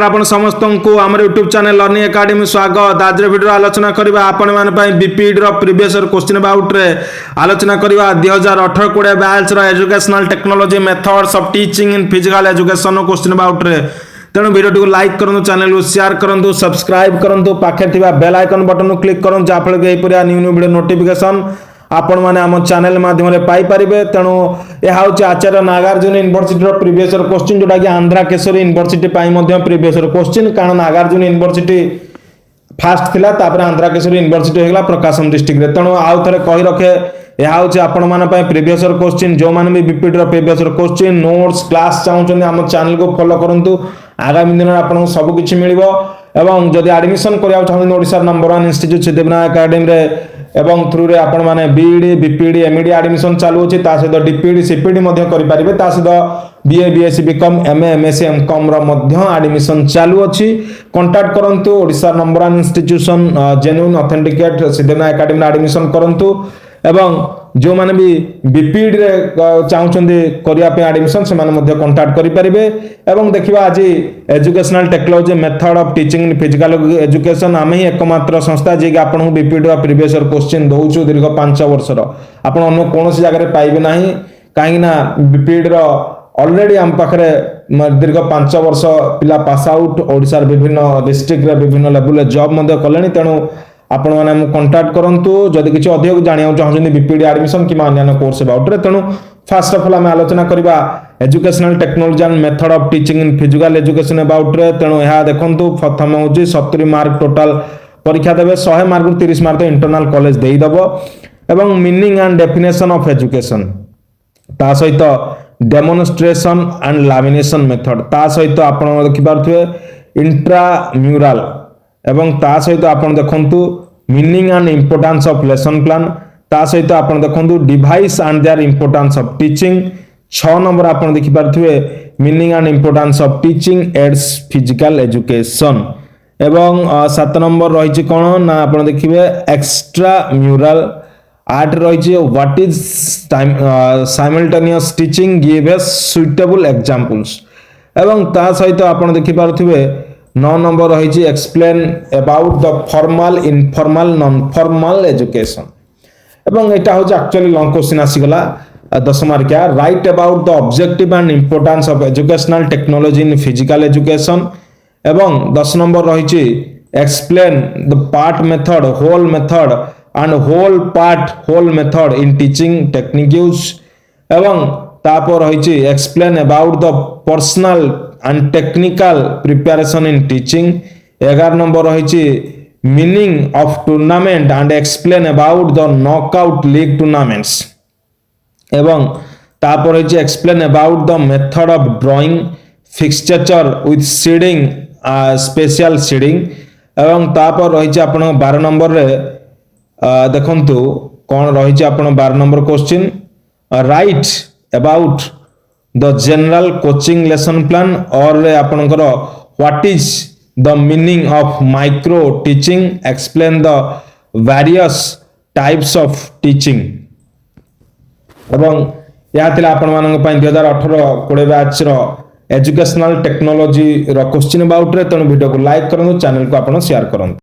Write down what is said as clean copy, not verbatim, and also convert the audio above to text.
आपण समस्त को आम यूट्यूब चैनल लर्निंग एकेडमी स्वागत। आज वीडियो आलोचना करबा आपण मान पई बीपीडी रो प्रीवियस क्वेश्चन अबाउट रे आलोचना करबा 2018-20 बैच रो educational technology methods of teaching in physical education question about रे। तेणु वीडियो को लाइक करंतु, चैनल को शेयर करंतु, सब्सक्राइब करंतु, पाखे थिबा बेल आइकन बटन को क्लिक करंतु जा फल के एही पुरा न्यू न्यू वीडियो नोटिफिकेशन आपण माने आम चैनल माध्यम रे पाई परिबे। तेणु यह हूँ आचार्य नागार्जुन यूनिवर्सिटी प्रीवियस क्वेश्चन जोटा कि Andhra Keshari university previous question, कारण नागार्जुन यूनिवर्सिटी फास्ट थिला तापर आंध्रा केशरी यूनिवर्सिटी होगला प्रकाशम डिस्ट्रिक्ट रे। तेणु आउ थरे कहि रखे यह हूँ आपण मान प्रीवियस क्वेश्चन जो माने भी BPD previous question notes class चाहते आम चैनल को फॉलो करंतु। आगामी दिन में आपको सब किछि मिलिबो। एवं जदि एडमिशन करिया चाहते Odisha number 1 institute Siddhivinayak Academy रे एवं थ्रू रे आपण माने बीईडी बीपीडी एमईडी एडमिशन चालू अछि, ता सहित डीपीडी सीपीडी मध्ये करि परिबे। ता सहित BA BSc BCom MA MSc MCom रो मध्ये एडमिशन चालू अछि। कांटेक्ट करंतु Odisha number 1 institution genuine authenticate Siddhivinayak Academy रे एडमिशन करंतु। एवं जो माने भी बीपीडी रे चाहउछन्ते करिया पे एडमिशन से माने मध्ये कांटेक्ट करि परिबे। एवं देखिबा आज educational technology method of teaching in physical education आमे ही एकमात्र संस्था जे कि आपन बीपीडी रो प्रीवियस क्वेश्चन दोउछु दीर्घ 5 वर्ष रो। आपन अन्य कोनोसी जगह रे पाइबे नाही, काहे ना बीपीडी रो ऑलरेडी हम पाखरे दीर्घ 5 वर्ष पिला पास आउट ओडिसा विभिन्न डिस्ट्रिक्ट रे विभिन्न लेवल रे जॉब मध्ये कलेनी। तेणु आपण माने हम कांटेक्ट करंतु जदि किछि अधिक जानिया चाहछन्ती बीपीडी एडमिशन कि अन्य कोर्स अबाउट रे। तेणु फर्स्ट ऑफ ऑल हम आलोचना करबा educational technology and method of teaching in physical education about रे। तेणु यह देखंतु प्रथम होची 70 मार्क टोटल परीक्षा देबे, 100 मार्क 30 मार्क तो इंटरनल कॉलेज देई दबो। एवं meaning and definition of education ता सहित डेमोन्स्ट्रेशन एंड लैमिनेशन मेथड ता सहित आपण देखि पारथुए इंट्राम्यूरल एवं ता सहित आपण देखंतु meaning and importance of lesson plan ता सहित आपण देखंतु device and their importance of teaching. 6 number आपण देखि पारथुए meaning and importance of teaching aids physical education. एवं 7 नंबर रहिछि कोन ना आपण देखिबे एक्स्ट्रा म्यूरल। 8 रहिछि what is simultaneous teaching give us suitable examples. एवं ता सहित आपण देखि पारथुए 9 नंबर रहिछि explain about the formal informal non formal education. एवं एटा हो एक्चुअली लॉन्ग क्वेश्चन आसीगला 10 मार्किया। Write about the objective and importance of educational technology in physical education. एवं 10 नंबर रहिछि explain the part method whole method and whole part whole method in teaching technique use. एवं तापर रहिछि explain about the personal and technical preparation in teaching. 11 number रहिछि meaning of tournament and explain about the knockout league tournaments. एवं तापर रहिछि explain about the method of drawing fixture with seeding special seeding. एवं तापर रहिछि आपण 12 number रे देखंतु कोन रहिछि आपण 12 number question write about the general coaching lesson plan और आपनकर what is the meaning of micro teaching explain the various types of teaching. एवं या थिला आपण मानक पई 2018-20 बैच रो एजुकेशनल टेक्नोलॉजी रो क्वेश्चन अबाउट रे। तेणु वीडियो को लाइक करनु, चैनल को आपण शेयर करनु।